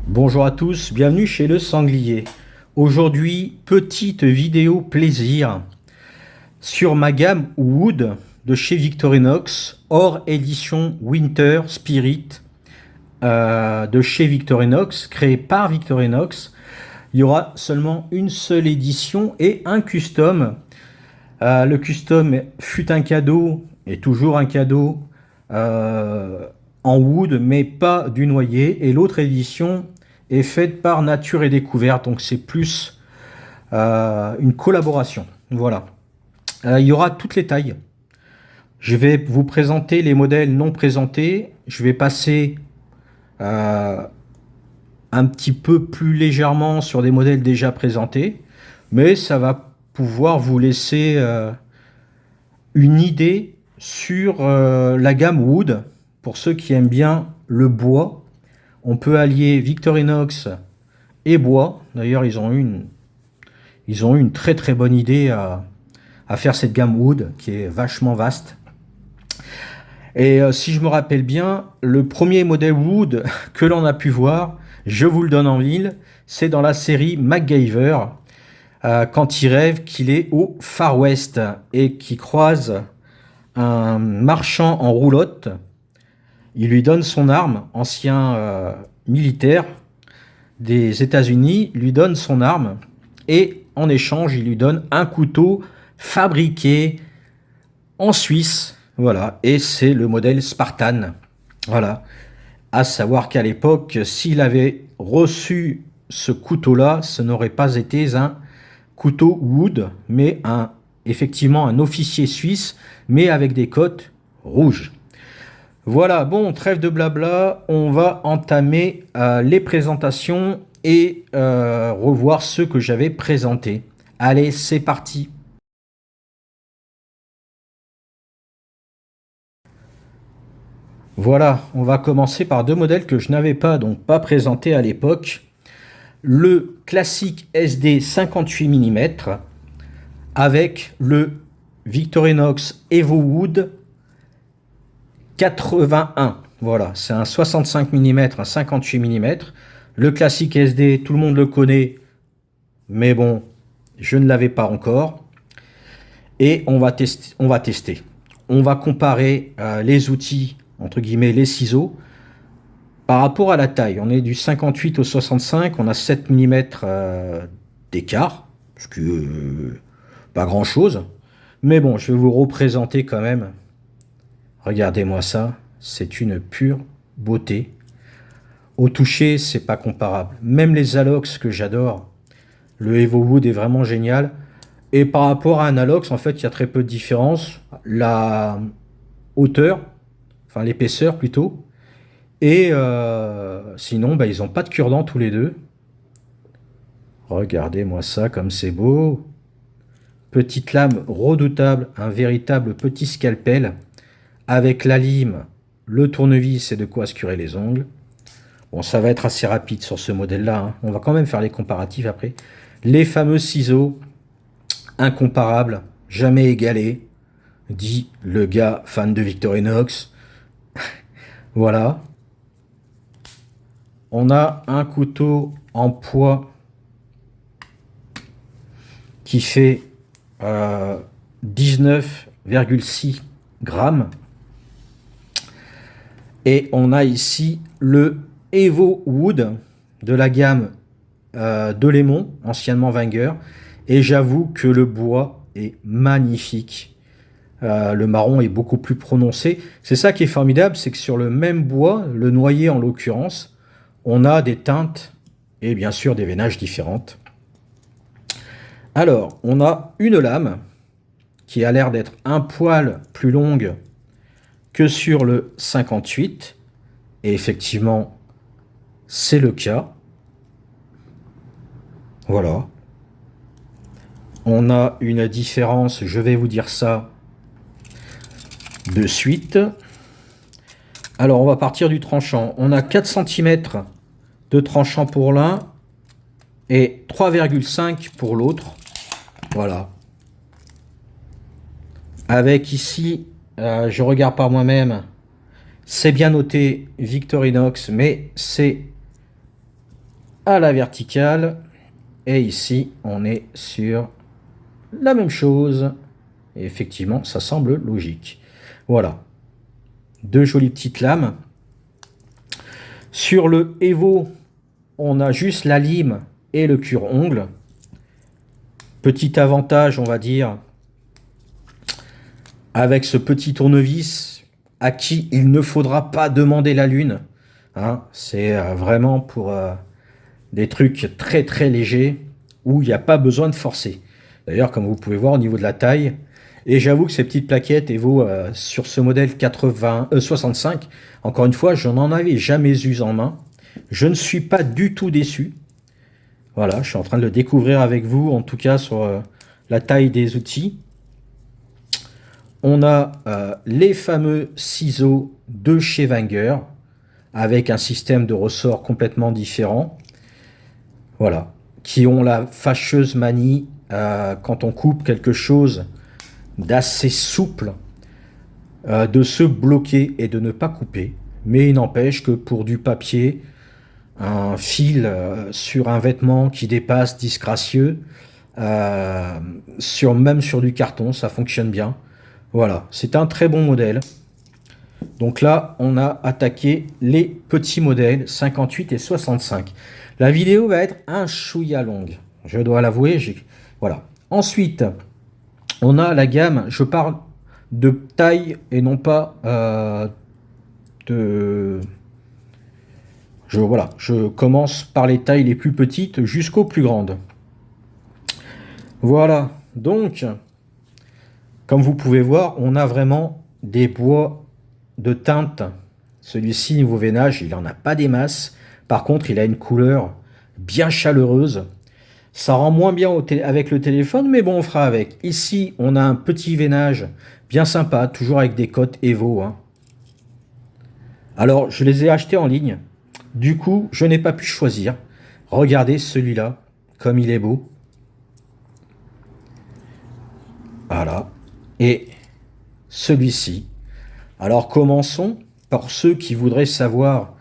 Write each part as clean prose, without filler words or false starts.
Bonjour à tous, bienvenue chez Le Sanglier. Aujourd'hui, petite vidéo plaisir sur ma gamme Wood de chez Victorinox, hors édition Winter Spirit de chez Victorinox, créée par Victorinox. Il y aura seulement une seule édition et un custom. Le custom fut un cadeau, et toujours un cadeau en wood, mais pas du noyer. Et l'autre édition est faite par Nature et Découverte, donc c'est plus une collaboration. Voilà. Il y aura toutes les tailles. Je vais vous présenter les modèles non présentés. Je vais passer un petit peu plus légèrement sur des modèles déjà présentés, mais ça va pouvoir vous laisser une idée sur la gamme Wood. Pour ceux qui aiment bien le bois, on peut allier Victorinox et bois. D'ailleurs, ils ont eu une très très bonne idée à faire cette gamme Wood qui est vachement vaste. Et si je me rappelle bien, le premier modèle Wood que l'on a pu voir, je vous le donne en mille, c'est dans la série MacGyver, quand il rêve qu'il est au Far West et qu'il croise un marchand en roulotte. Il lui donne son arme, ancien militaire des États-Unis, lui donne son arme et en échange, il lui donne un couteau fabriqué en Suisse. Voilà, et c'est le modèle Spartan. Voilà, à savoir qu'à l'époque, s'il avait reçu ce couteau-là, ce n'aurait pas été un couteau Wood, mais effectivement un officier suisse, mais avec des côtes rouges. Voilà, bon, trêve de blabla, on va entamer les présentations et revoir ceux que j'avais présentés. Allez, c'est parti. Voilà, on va commencer par deux modèles que je n'avais pas présentés à l'époque. Le classique SD 58 mm avec le Victorinox EvoWood 81. Voilà, c'est un 65 mm, un 58 mm. Le classique SD, tout le monde le connaît, mais bon, je ne l'avais pas encore. Et on va tester. On va comparer les outils, entre guillemets, les ciseaux, par rapport à la taille. On est du 58 au 65, on a 7 mm d'écart, ce qui est pas grand chose. Mais bon, je vais vous représenter quand même. Regardez-moi ça, c'est une pure beauté. Au toucher, c'est pas comparable. Même les Alox que j'adore, le EvoWood est vraiment génial. Et par rapport à un Alox, en fait, il y a très peu de différence. La hauteur, enfin l'épaisseur plutôt. Et sinon, ils n'ont pas de cure-dent tous les deux. Regardez-moi ça, comme c'est beau. Petite lame redoutable, un véritable petit scalpel. Avec la lime, le tournevis et de quoi se curer les ongles. Bon, ça va être assez rapide sur ce modèle-là, hein. On va quand même faire les comparatifs après. Les fameux ciseaux, incomparables, jamais égalés, dit le gars fan de Victorinox. Voilà. On a un couteau en poids qui fait 19,6 grammes. Et on a ici le EvoWood de la gamme de Lemon, anciennement Wenger. Et j'avoue que le bois est magnifique. Le marron est beaucoup plus prononcé. C'est ça qui est formidable, c'est que sur le même bois, le noyer en l'occurrence, on a des teintes et bien sûr des veinages différentes. Alors, on a une lame qui a l'air d'être un poil plus longue que sur le 58. Et effectivement, c'est le cas. Voilà. On a une différence, je vais vous dire ça de suite. Alors, on va partir du tranchant. On a 4 cm de tranchant pour l'un et 3,5 pour l'autre. Voilà. Avec ici, je regarde par moi-même, c'est bien noté Victorinox, mais c'est à la verticale. Et ici, on est sur la même chose. Et effectivement, ça semble logique. Voilà. Deux jolies petites lames. Sur le Evo, on a juste la lime et le cure-ongle. Petit avantage, on va dire, avec ce petit tournevis à qui il ne faudra pas demander la lune. Hein, c'est vraiment pour des trucs très très légers où il n'y a pas besoin de forcer. D'ailleurs, comme vous pouvez voir au niveau de la taille, et j'avoue que ces petites plaquettes Evo sur ce modèle 65, encore une fois, je n'en avais jamais eu en main. Je ne suis pas du tout déçu. Voilà, je suis en train de le découvrir avec vous, en tout cas sur la taille des outils. On a les fameux ciseaux de chez Wenger, avec un système de ressort complètement différent. Voilà, qui ont la fâcheuse manie, quand on coupe quelque chose d'assez souple, de se bloquer et de ne pas couper. Mais il n'empêche que pour du papier, un fil sur un vêtement qui dépasse disgracieux, même sur du carton, ça fonctionne bien. Voilà, c'est un très bon modèle. Donc là, on a attaqué les petits modèles 58 et 65. La vidéo va être un chouïa longue, je dois l'avouer. Voilà. Ensuite, on a la gamme, je parle de taille et non pas voilà, je commence par les tailles les plus petites jusqu'aux plus grandes. Voilà, donc, comme vous pouvez voir, on a vraiment des bois de teinte. Celui-ci, niveau veinage, il n'en a pas des masses. Par contre, il a une couleur bien chaleureuse. Ça rend moins bien avec le téléphone, mais bon, on fera avec. Ici, on a un petit veinage bien sympa, toujours avec des cotes Evo. Hein. Alors, je les ai achetés en ligne. Du coup, je n'ai pas pu choisir. Regardez celui-là, comme il est beau. Voilà. Et celui-ci. Alors, commençons par ceux qui voudraient savoir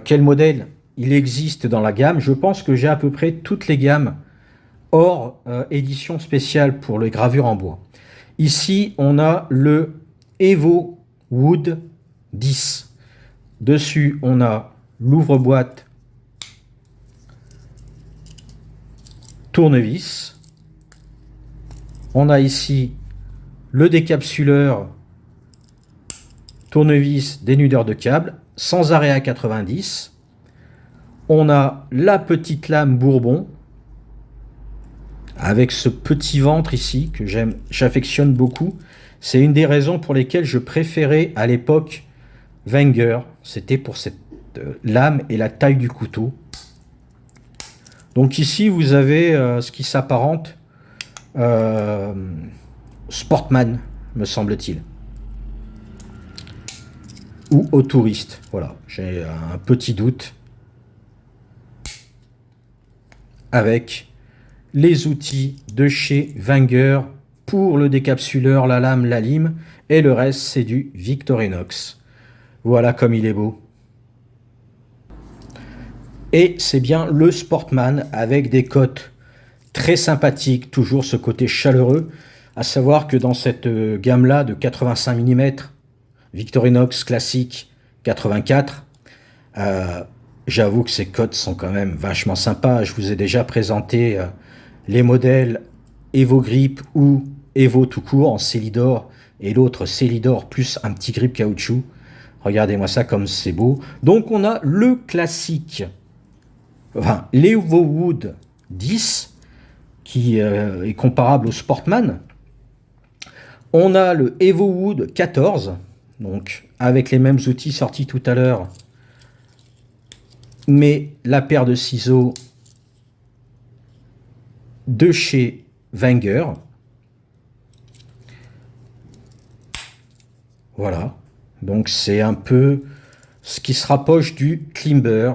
quel modèle il existe dans la gamme. Je pense que j'ai à peu près toutes les gammes hors édition spéciale pour les gravures en bois. Ici, on a le Evo Wood 10. Dessus, on a l'ouvre-boîte tournevis. On a ici le décapsuleur tournevis dénudeur de câble sans arrêt à 90. On a la petite lame Bourbon avec ce petit ventre ici que j'affectionne beaucoup. C'est une des raisons pour lesquelles je préférais à l'époque Wenger. C'était pour cette lame et la taille du couteau. Donc ici vous avez ce qui s'apparente Sportman, me semble-t-il, ou au touriste. Voilà, j'ai un petit doute. Avec les outils de chez Wenger pour le décapsuleur, la lame, la lime, et le reste c'est du Victorinox. Voilà comme il est beau. Et c'est bien le Sportman avec des cotes très sympathiques, toujours ce côté chaleureux, à savoir que dans cette gamme-là de 85 mm, Victorinox classique 84, j'avoue que ces cotes sont quand même vachement sympas. Je vous ai déjà présenté les modèles Evo Grip ou Evo tout court en Célidor et l'autre Célidor plus un petit grip caoutchouc. Regardez-moi ça comme c'est beau. Donc on a le classique, enfin l'Evo Wood 10 qui est comparable au Sportman. On a le Evo Wood 14, donc avec les mêmes outils sortis tout à l'heure, mais la paire de ciseaux de chez Wenger. Voilà, donc c'est un peu ce qui se rapproche du Klimber.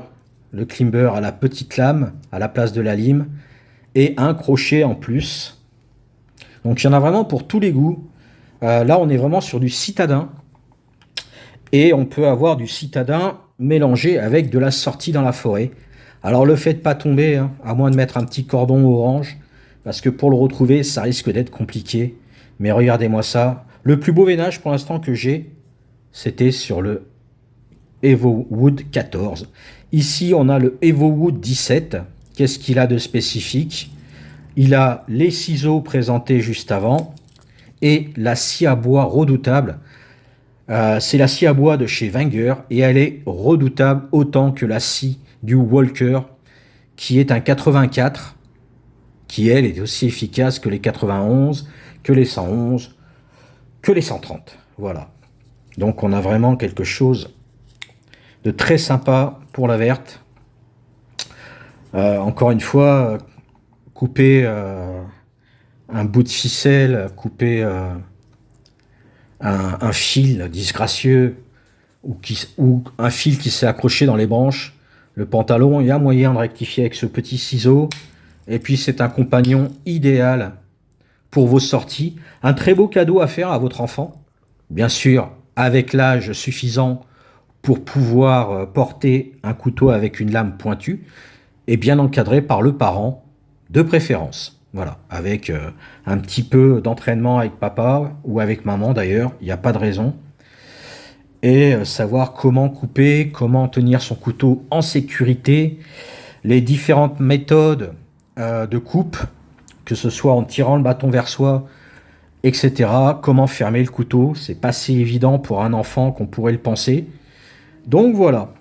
Le Klimber à la petite lame à la place de la lime et un crochet en plus. Donc il y en a vraiment pour tous les goûts. Là on est vraiment sur du citadin et on peut avoir du citadin mélangé avec de la sortie dans la forêt. Alors le faites pas tomber, hein, à moins de mettre un petit cordon orange, parce que pour le retrouver, ça risque d'être compliqué. Mais regardez-moi ça. Le plus beau veinage pour l'instant que j'ai, c'était sur le Evowood 14. Ici, on a le Evowood 17. Qu'est-ce qu'il a de spécifique? Il a les ciseaux présentés juste avant et la scie à bois redoutable. C'est la scie à bois de chez Wenger et elle est redoutable autant que la scie du Walker qui est un 84 qui elle est aussi efficace que les 91, que les 111, que les 130. Voilà. Donc on a vraiment quelque chose de très sympa pour la verte. Encore une fois, couper un bout de ficelle, couper un fil disgracieux ou un fil qui s'est accroché dans les branches, le pantalon, il y a moyen de rectifier avec ce petit ciseau. Et puis c'est un compagnon idéal pour vos sorties. Un très beau cadeau à faire à votre enfant. Bien sûr, avec l'âge suffisant pour pouvoir porter un couteau avec une lame pointue et bien encadré par le parent de préférence. Voilà, avec un petit peu d'entraînement avec papa ou avec maman d'ailleurs, il n'y a pas de raison. Et savoir comment couper, comment tenir son couteau en sécurité, les différentes méthodes de coupe, que ce soit en tirant le bâton vers soi, etc. Comment fermer le couteau, c'est pas si évident pour un enfant qu'on pourrait le penser. Donc voilà.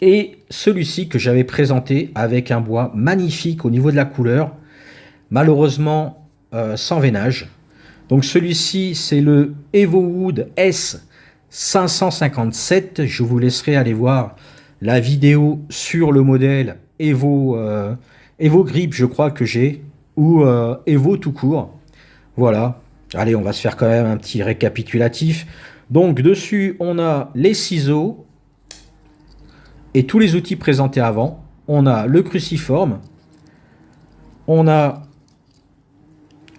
Et celui-ci que j'avais présenté avec un bois magnifique au niveau de la couleur, malheureusement sans veinage. Donc celui-ci c'est le Evowood S 557. Je vous laisserai aller voir la vidéo sur le modèle Evo Grip, je crois que j'ai, ou Evo tout court. Voilà. Allez, on va se faire quand même un petit récapitulatif. Donc dessus, on a les ciseaux et tous les outils présentés avant. On a le cruciforme. On a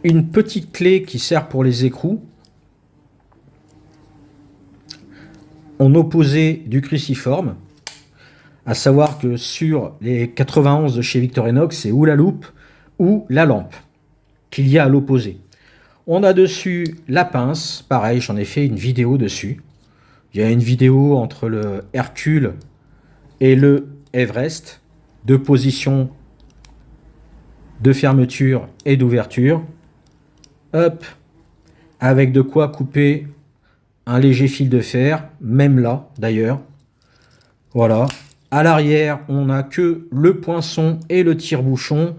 une petite clé qui sert pour les écrous. En opposé du cruciforme. À savoir que sur les 91 de chez Victorinox, c'est ou la loupe ou la lampe qu'il y a à l'opposé. On a dessus la pince, pareil, j'en ai fait une vidéo dessus. Il y a une vidéo entre le Hercule et le Everest, de position de fermeture et d'ouverture. Hop, avec de quoi couper un léger fil de fer, même là d'ailleurs. Voilà. À l'arrière, on n'a que le poinçon et le tire-bouchon.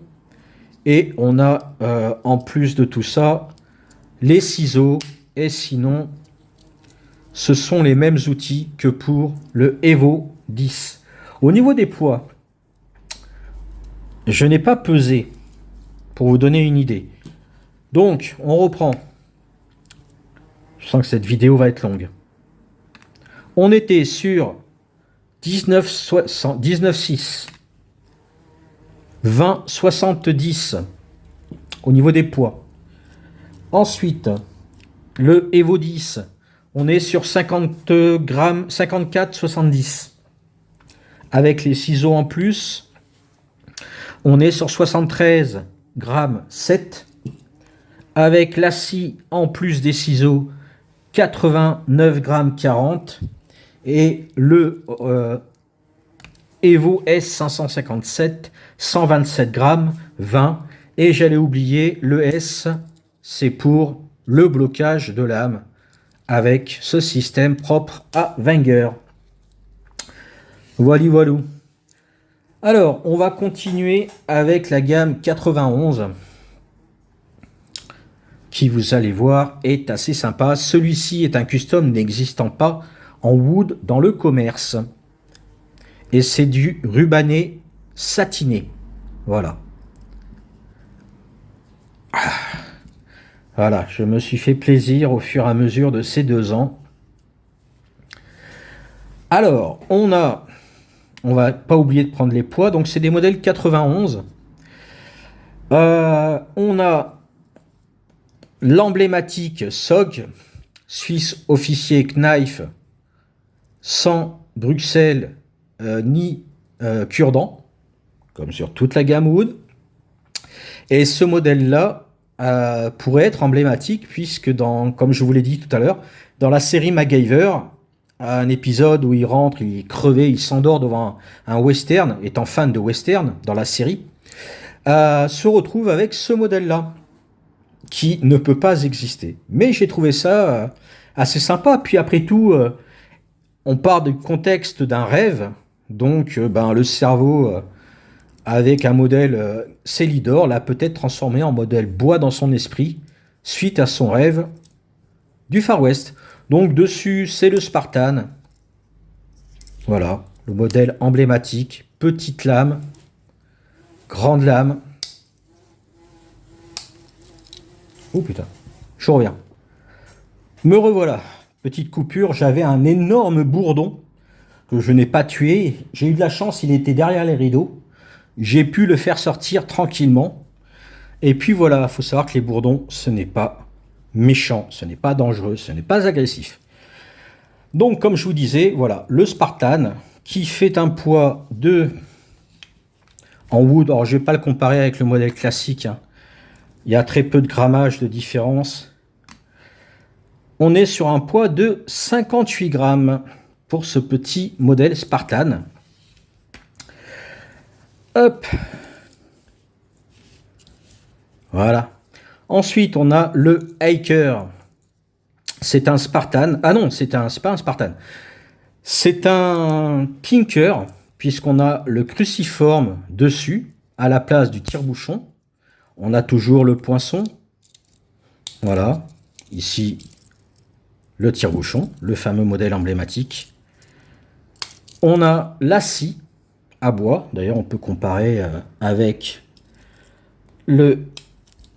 Et on a, en plus de tout ça, les ciseaux. Et sinon, ce sont les mêmes outils que pour le Evo 10. Au niveau des poids, je n'ai pas pesé pour vous donner une idée. Donc, on reprend. Je sens que cette vidéo va être longue. On était sur 19,6, 20,70 au niveau des poids. Ensuite, le Evo 10, on est sur 50 grammes, 54,70. Avec les ciseaux en plus, on est sur 73 grammes 7. Avec la scie en plus des ciseaux, 89 grammes 40. Et le Evo S 557, 127 grammes 20. Et j'allais oublier, le S, c'est pour le blocage de lame avec ce système propre à Wenger. Voilà, voilà. Alors, on va continuer avec la gamme 91 qui, vous allez voir, est assez sympa. Celui-ci est un custom n'existant pas en wood dans le commerce. Et c'est du rubané satiné. Voilà. Voilà, je me suis fait plaisir au fur et à mesure de ces 2 ans. Alors, on va pas oublier de prendre les poids. Donc, c'est des modèles 91. On a l'emblématique SOG, Swiss Officier Knife, sans Bruxelles ni cure-dent. comme sur toute la gamme Wood. Et ce modèle-là pourrait être emblématique puisque, comme je vous l'ai dit tout à l'heure, dans la série MacGyver, un épisode où il rentre, il est crevé, il s'endort devant un western, étant fan de western dans la série, se retrouve avec ce modèle-là, qui ne peut pas exister. Mais j'ai trouvé ça assez sympa. Puis après tout, on part du contexte d'un rêve, donc le cerveau, avec un modèle Célidor, l'a peut-être transformé en modèle bois dans son esprit, suite à son rêve du Far West. Donc dessus, c'est le Spartan. Voilà, le modèle emblématique. Petite lame, grande lame. Oh putain, je reviens. Me revoilà. Petite coupure, j'avais un énorme bourdon que je n'ai pas tué. J'ai eu de la chance, il était derrière les rideaux. J'ai pu le faire sortir tranquillement. Et puis voilà, il faut savoir que les bourdons, ce n'est pas méchant, ce n'est pas dangereux, ce n'est pas agressif. Donc, comme je vous disais, voilà, le Spartan qui fait un poids de en wood. Alors, je ne vais pas le comparer avec le modèle classique, hein. Il y a très peu de grammage de différence. On est sur un poids de 58 grammes pour ce petit modèle Spartan. Hop. Voilà. Ensuite, on a le Hiker. C'est un Spartan. Ah non, c'est pas un Spartan. C'est un Tinker, puisqu'on a le cruciforme dessus, à la place du tire-bouchon. On a toujours le poinçon. Voilà. Ici, le tire-bouchon, le fameux modèle emblématique. On a la scie à bois. D'ailleurs, on peut comparer avec le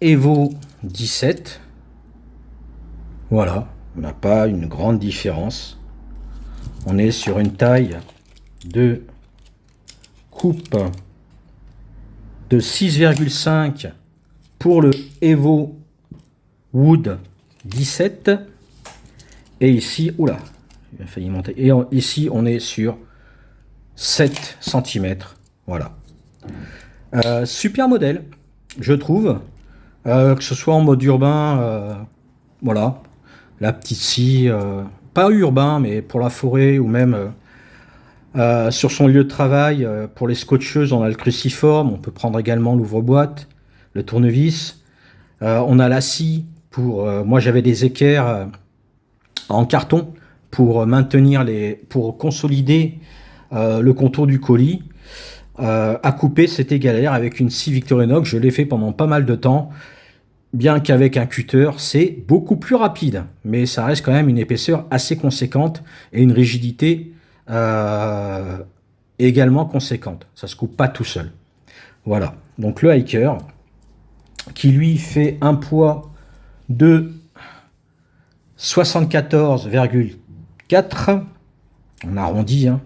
Evo 17. Voilà, on n'a pas une grande différence. On est sur une taille de coupe de 6,5 pour le Evo Wood 17. Et ici, oula, il a failli monter. Et ici, on est sur 7 cm. Voilà. Super modèle, je trouve. Que ce soit en mode urbain, voilà. La petite scie, pas urbain, mais pour la forêt ou même sur son lieu de travail, pour les scotcheuses, on a le cruciforme. On peut prendre également l'ouvre-boîte, le tournevis. On a la scie pour. Moi, j'avais des équerres en carton pour maintenir pour consolider le contour du colis. À couper, c'était galère avec une scie Victorinox. Je l'ai fait pendant pas mal de temps. Bien qu'avec un cutter, c'est beaucoup plus rapide, mais ça reste quand même une épaisseur assez conséquente et une rigidité également conséquente. Ça se coupe pas tout seul. Voilà. Donc le Hiker, qui lui fait un poids de 74,4. On arrondit, hein.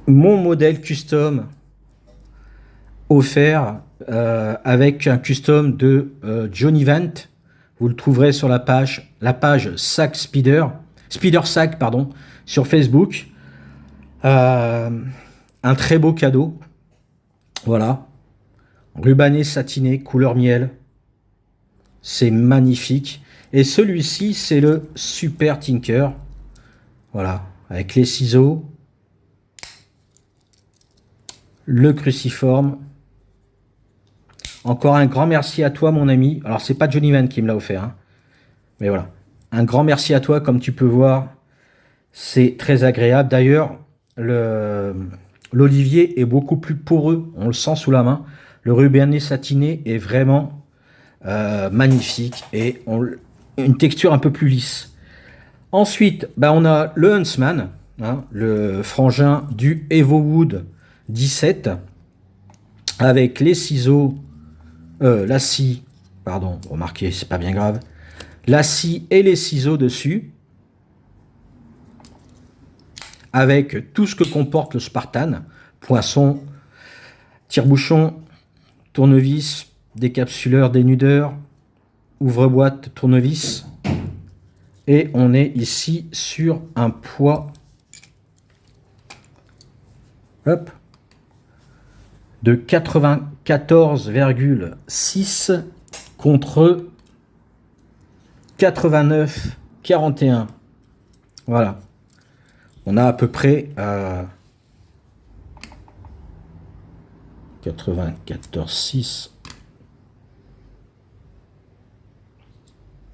Mon modèle custom offert avec un custom de Johnny Vent. Vous le trouverez sur la page Sac Speeder Sac, pardon, sur Facebook. Un très beau cadeau. Voilà. Rubané satiné, couleur miel. C'est magnifique. Et celui-ci, c'est le Super Tinker. Voilà. Avec les ciseaux. Le cruciforme. Encore un grand merci à toi, mon ami. Alors, c'est pas Johnny Van qui me l'a offert, hein. Mais voilà. Un grand merci à toi. Comme tu peux voir, c'est très agréable. D'ailleurs, l'olivier est beaucoup plus poreux. On le sent sous la main. Le rubané satiné est vraiment magnifique et une texture un peu plus lisse. Ensuite, on a le Huntsman, hein, le frangin du Evowood 17, avec les ciseaux, la scie, pardon, remarquez, c'est pas bien grave, la scie et les ciseaux dessus, avec tout ce que comporte le Spartan, poinçon, tire-bouchon, tournevis, décapsuleur, dénudeur, ouvre-boîte, tournevis. Et on est ici sur un poids, hop, de 94,6 contre 89,41. Voilà. On a à peu près 94,6.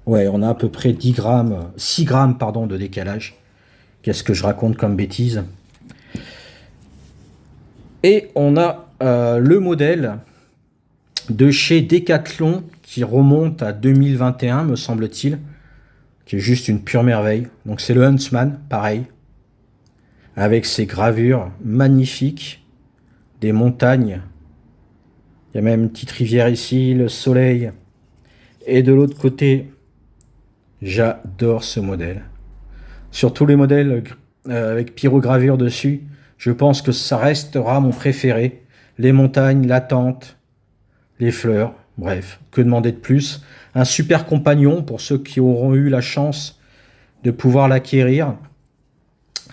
Ouais, on a à peu près 10 grammes, 6 grammes pardon, de décalage. Qu'est-ce que je raconte comme bêtise? Et on a le modèle de chez Decathlon qui remonte à 2021, me semble-t-il, qui est juste une pure merveille. Donc c'est le Huntsman, pareil, avec ses gravures magnifiques, des montagnes. Il y a même une petite rivière ici, le soleil. Et de l'autre côté, j'adore ce modèle. Sur tous les modèles avec pyrogravure dessus, je pense que ça restera mon préféré. Les montagnes, la tente, les fleurs, bref, que demander de plus? Un super compagnon pour ceux qui auront eu la chance de pouvoir l'acquérir.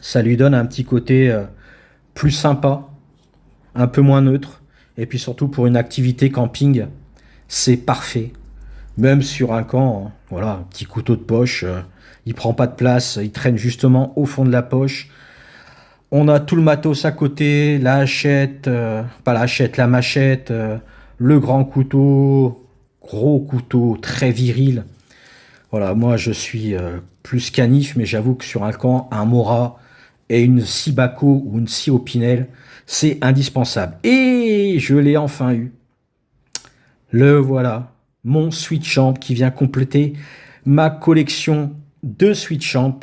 Ça lui donne un petit côté plus sympa, un peu moins neutre. Et puis surtout pour une activité camping, c'est parfait. Même sur un camp, voilà, un petit couteau de poche, il prend pas de place, il traîne justement au fond de la poche. On a tout le matos à côté, la hachette, pas la hachette, la machette, le grand couteau, gros couteau, très viril. Voilà, moi je suis plus canif, mais j'avoue que sur un camp, un Mora et une scie Bako ou une scie Opinel, c'est indispensable. Et je l'ai enfin eu. Le voilà, mon Sweet Champ qui vient compléter ma collection de Sweet Champ.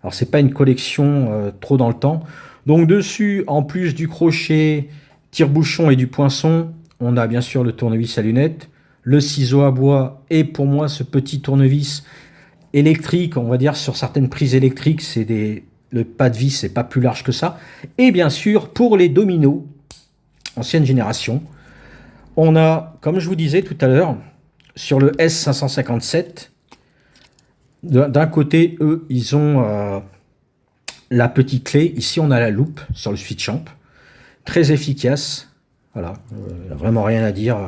Alors c'est pas une collection trop dans le temps. Donc dessus, en plus du crochet, tire-bouchon et du poinçon, on a bien sûr le tournevis à lunettes, le ciseau à bois et pour moi ce petit tournevis électrique, on va dire sur certaines prises électriques, le pas de vis c'est pas plus large que ça. Et bien sûr pour les dominos, ancienne génération, on a, comme je vous disais tout à l'heure, sur le S557, d'un côté, eux, ils ont la petite clé. Ici, on a la loupe sur le Sweet Champ. Très efficace. Voilà, vraiment rien à dire.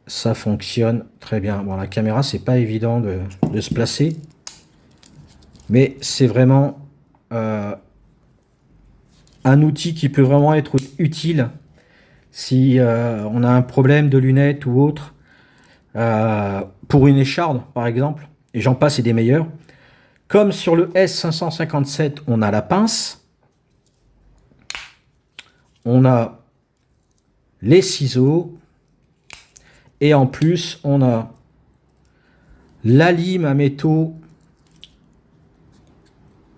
Ça fonctionne très bien. Bon, la caméra, c'est pas évident de se placer. Mais c'est vraiment un outil qui peut vraiment être utile si on a un problème de lunettes ou autre. Pour une écharde, par exemple. Et j'en passe et des meilleurs. Comme sur le S557, on a la pince. On a les ciseaux. Et en plus, on a la lime à métaux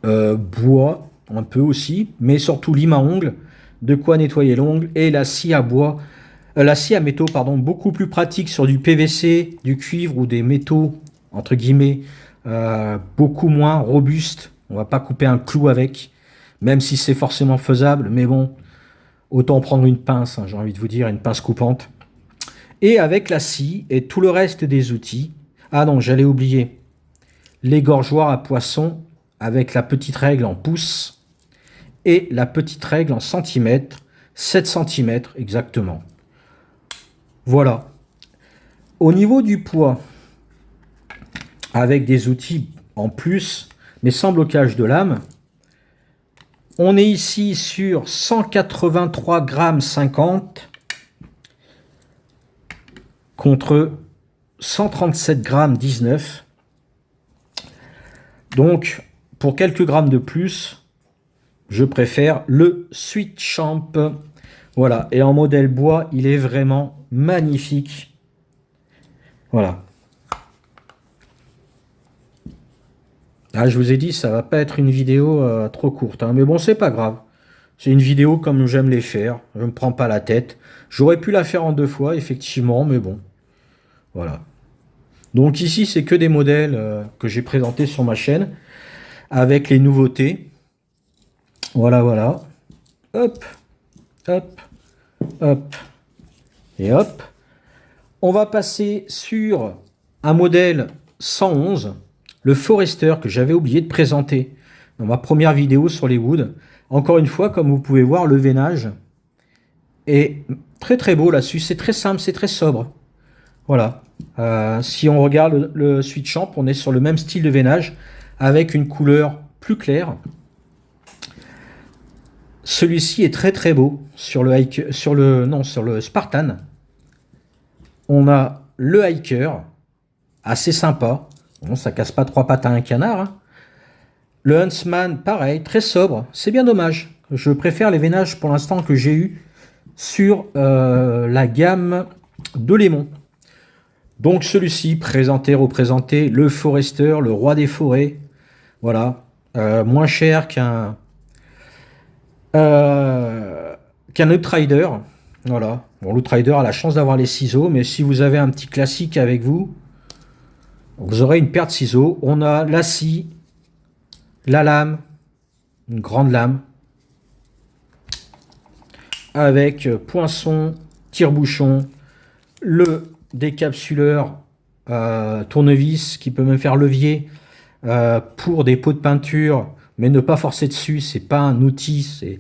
bois, un peu aussi, mais surtout lime à ongles, de quoi nettoyer l'ongle, et la scie à bois, la scie à métaux, pardon, beaucoup plus pratique sur du PVC, du cuivre ou des métaux, entre guillemets, beaucoup moins robuste. On va pas couper un clou avec, même si c'est forcément faisable, mais bon, autant prendre une pince, hein, j'ai envie de vous dire, une pince coupante. Et avec la scie et tout le reste des outils, ah non, j'allais oublier, l'égorgeoir à poisson avec la petite règle en pouces et la petite règle en centimètres, 7 cm exactement. Voilà. Au niveau du poids, avec des outils en plus, mais sans blocage de lame, on est ici sur 183,50 g contre 137,19 g. Donc, pour quelques grammes de plus, je préfère le Sweet Champ. Voilà, et en modèle bois, il est vraiment magnifique. Voilà. Ah, je vous ai dit, ça va pas être une vidéo trop courte, hein, mais bon, c'est pas grave. C'est une vidéo comme j'aime les faire, je me prends pas la tête. J'aurais pu la faire en 2 fois, effectivement, mais bon. Voilà. Donc ici, c'est que des modèles que j'ai présentés sur ma chaîne, avec les nouveautés. Voilà, voilà. Hop, hop, hop, et hop. On va passer sur un modèle 111, le Forester, que j'avais oublié de présenter dans ma première vidéo sur les woods. Encore une fois, comme vous pouvez voir, le veinage est très très beau là-dessus. C'est très simple, c'est très sobre. Voilà. Si on regarde le Switch Amp, on est sur le même style de veinage avec une couleur plus claire. Celui-ci est très très beau sur le Spartan. On a le Hiker, assez sympa. Bon, ça casse pas trois pattes à un canard. Hein. Le Huntsman, pareil, très sobre. C'est bien dommage. Je préfère les veinages pour l'instant que j'ai eu sur la gamme de Lemon. Donc celui-ci, représenté le Forester, le roi des forêts. Voilà. Moins cher qu'un Outrider. Voilà. Bon, l'Outrider a la chance d'avoir les ciseaux, mais si vous avez un petit classique avec vous, vous aurez une paire de ciseaux. On a la scie, la lame, une grande lame, avec poinçon, tire-bouchon, le décapsuleur tournevis qui peut même faire levier pour des pots de peinture, mais ne pas forcer dessus. C'est pas un outil,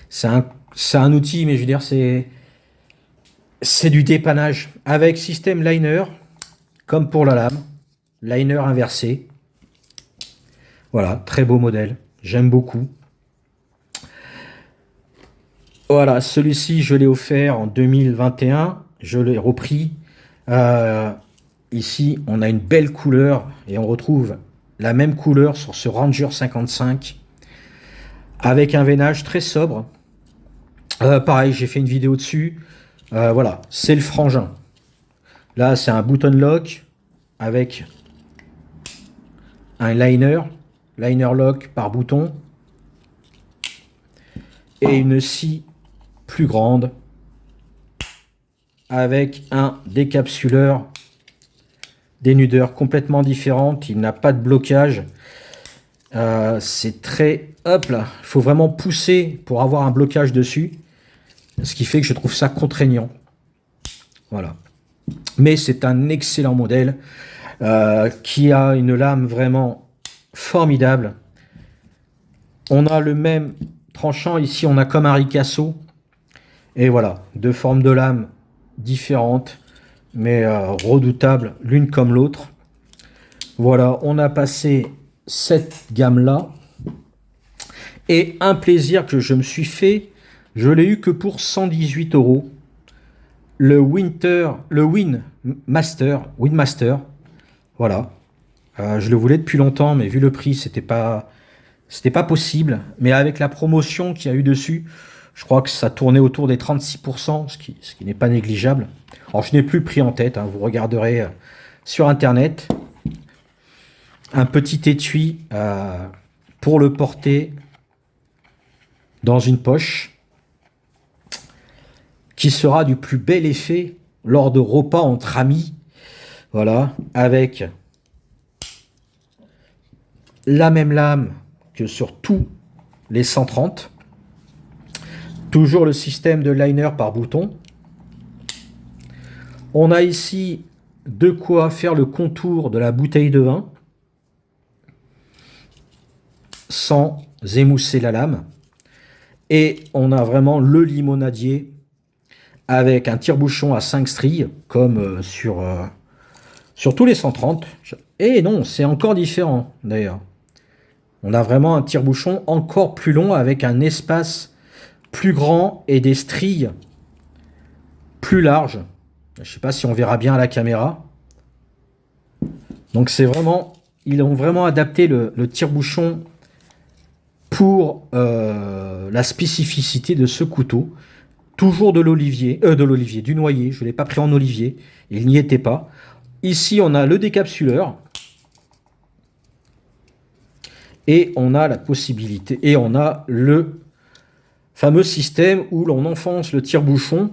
c'est un outil, mais je veux dire c'est du dépannage avec système liner comme pour la lame, liner inversé. Voilà, très beau modèle, j'aime beaucoup. Voilà, celui-ci je l'ai offert en 2021, je l'ai repris. Ici on a une belle couleur et on retrouve la même couleur sur ce Ranger 55 avec un veinage très sobre. Pareil, j'ai fait une vidéo dessus. Voilà, c'est le frangin. Là c'est un button lock avec un liner lock par bouton et une scie plus grande avec un décapsuleur dénudeur complètement différente. Il n'a pas de blocage. C'est très hop là, il faut vraiment pousser pour avoir un blocage dessus, ce qui fait que je trouve ça contraignant. Voilà, mais c'est un excellent modèle qui a une lame vraiment formidable. On a le même tranchant ici, on a comme un ricasso et voilà, deux formes de lame différentes mais redoutables l'une comme l'autre. Voilà, on a passé cette gamme là et un plaisir que je me suis fait, je l'ai eu que pour 118 €. Le Windmaster, voilà. Je le voulais depuis longtemps, mais vu le prix, c'était pas possible. Mais avec la promotion qu'il y a eu dessus, je crois que ça tournait autour des 36%, ce qui n'est pas négligeable. Alors je n'ai plus le prix en tête, hein, vous regarderez sur internet. Un petit étui pour le porter dans une poche, qui sera du plus bel effet lors de repas entre amis. Voilà, avec la même lame que sur tous les 130. Toujours le système de liner par bouton. On a ici de quoi faire le contour de la bouteille de vin sans émousser la lame. Et on a vraiment le limonadier avec un tire-bouchon à 5 stries, comme sur tous les 130. Et non, c'est encore différent d'ailleurs. On a vraiment un tire-bouchon encore plus long avec un espace plus grand et des stries plus larges. Je ne sais pas si on verra bien à la caméra. Donc c'est vraiment, ils ont vraiment adapté le tire-bouchon pour la spécificité de ce couteau. Toujours du noyer. Je ne l'ai pas pris en olivier. Il n'y était pas. Ici, on a le décapsuleur. Et on a la possibilité. Et on a le fameux système où l'on enfonce le tire-bouchon.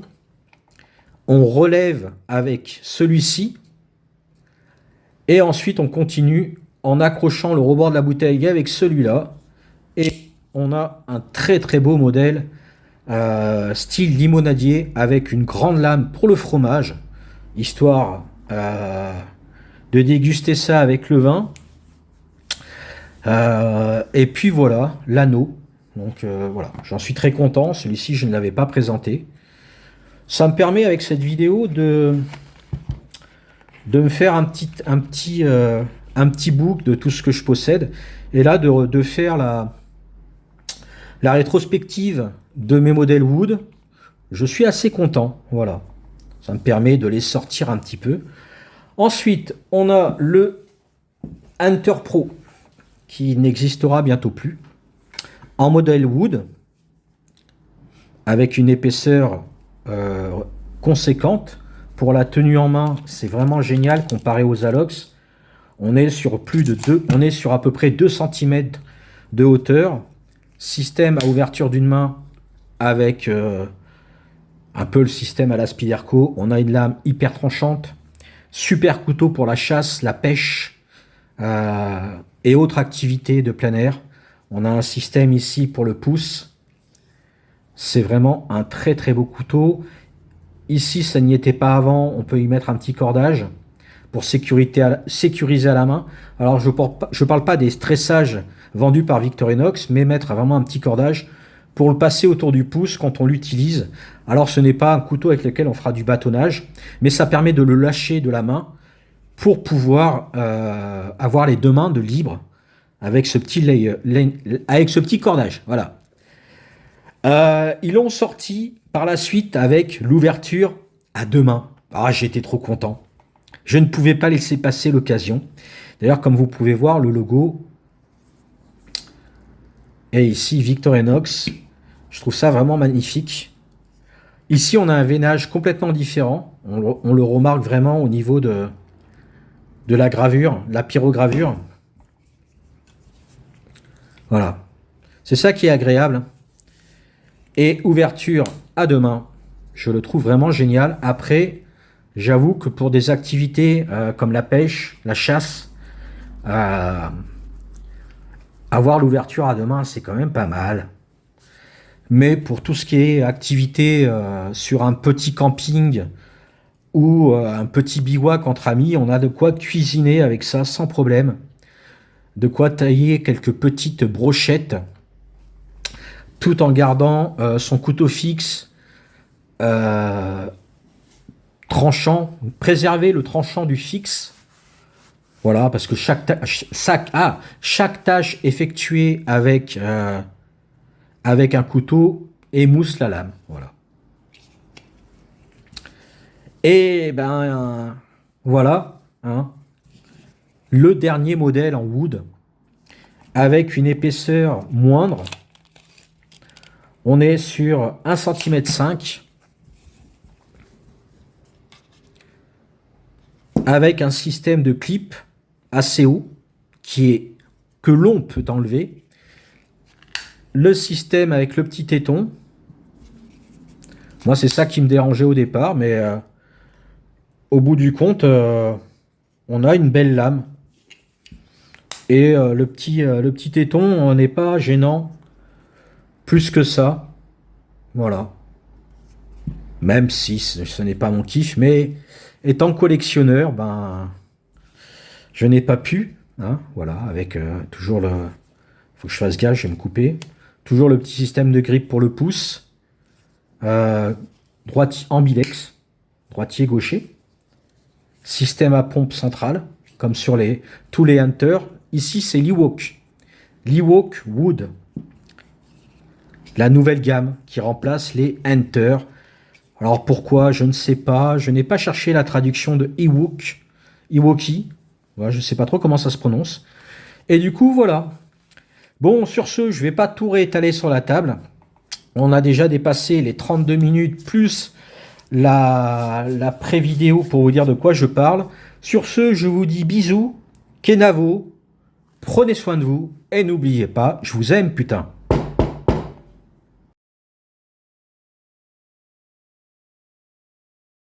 On relève avec celui-ci. Et ensuite, on continue en accrochant le rebord de la bouteille avec celui-là. Et on a un très très beau modèle style limonadier avec une grande lame pour le fromage, histoire de déguster ça avec le vin. Et puis voilà, l'anneau. Donc voilà, j'en suis très content. Celui-ci, je ne l'avais pas présenté. Ça me permet avec cette vidéo de me faire un petit book de tout ce que je possède. Et là, de faire la rétrospective de mes modèles Wood. Je suis assez content. Voilà. Ça me permet de les sortir un petit peu. Ensuite, on a le Hunter Pro qui n'existera bientôt plus. En modèle Wood, avec une épaisseur conséquente. Pour la tenue en main, c'est vraiment génial comparé aux Alox. On est sur on est sur à peu près 2 cm de hauteur. Système à ouverture d'une main avec un peu le système à la Spyderco. On a une lame hyper tranchante. Super couteau pour la chasse, la pêche et autres activités de plein air. On a un système ici pour le pouce. C'est vraiment un très très beau couteau. Ici, ça n'y était pas avant. On peut y mettre un petit cordage pour sécuriser à la main. Alors, je ne parle pas des stressages vendus par Victorinox, mais mettre vraiment un petit cordage pour le passer autour du pouce quand on l'utilise. Alors, ce n'est pas un couteau avec lequel on fera du bâtonnage, mais ça permet de le lâcher de la main pour pouvoir avoir les deux mains de libre avec ce petit cordage. Voilà. Ils l'ont sorti par la suite avec l'ouverture à deux mains. Ah, j'étais trop content. Je ne pouvais pas laisser passer l'occasion. D'ailleurs, comme vous pouvez voir, le logo est ici Victorinox. Je trouve ça vraiment magnifique. Ici, on a un veinage complètement différent. On le remarque vraiment au niveau de la gravure, la pyrogravure. Voilà. C'est ça qui est agréable. Et ouverture à deux mains. Je le trouve vraiment génial. Après, j'avoue que pour des activités comme la pêche, la chasse, avoir l'ouverture à deux mains, c'est quand même pas mal. Mais pour tout ce qui est activité sur un petit camping ou un petit bivouac entre amis, on a de quoi cuisiner avec ça sans problème. De quoi tailler quelques petites brochettes tout en gardant son couteau fixe tranchant, préserver le tranchant du fixe. Voilà, parce que chaque tâche effectuée avec un couteau émousse la lame. Voilà. Et ben voilà, hein, le dernier modèle en wood avec une épaisseur moindre. On est sur 1,5 cm avec un système de clip assez haut que l'on peut enlever. Le système avec le petit téton. Moi, c'est ça qui me dérangeait au départ, mais au bout du compte, on a une belle lame. Et le petit téton n'est pas gênant plus que ça. Voilà. Même si ce n'est pas mon kiff, mais étant collectionneur, ben, je n'ai pas pu. Hein, voilà, avec toujours le... faut que je fasse gaffe, je vais me couper. Toujours le petit système de grip pour le pouce. Droitier ambidex, droitier gaucher. Système à pompe centrale, comme sur tous les Hunters. Ici, c'est l'Ewok. L'Ewok Wood. La nouvelle gamme qui remplace les Hunter. Alors pourquoi, je ne sais pas. Je n'ai pas cherché la traduction de Ewoki. Ouais, je ne sais pas trop comment ça se prononce. Et du coup, voilà. Bon, sur ce, je ne vais pas tout réétaler sur la table. On a déjà dépassé les 32 minutes plus la pré-vidéo pour vous dire de quoi je parle. Sur ce, je vous dis bisous. Kenavo. Prenez soin de vous. Et n'oubliez pas, je vous aime, putain.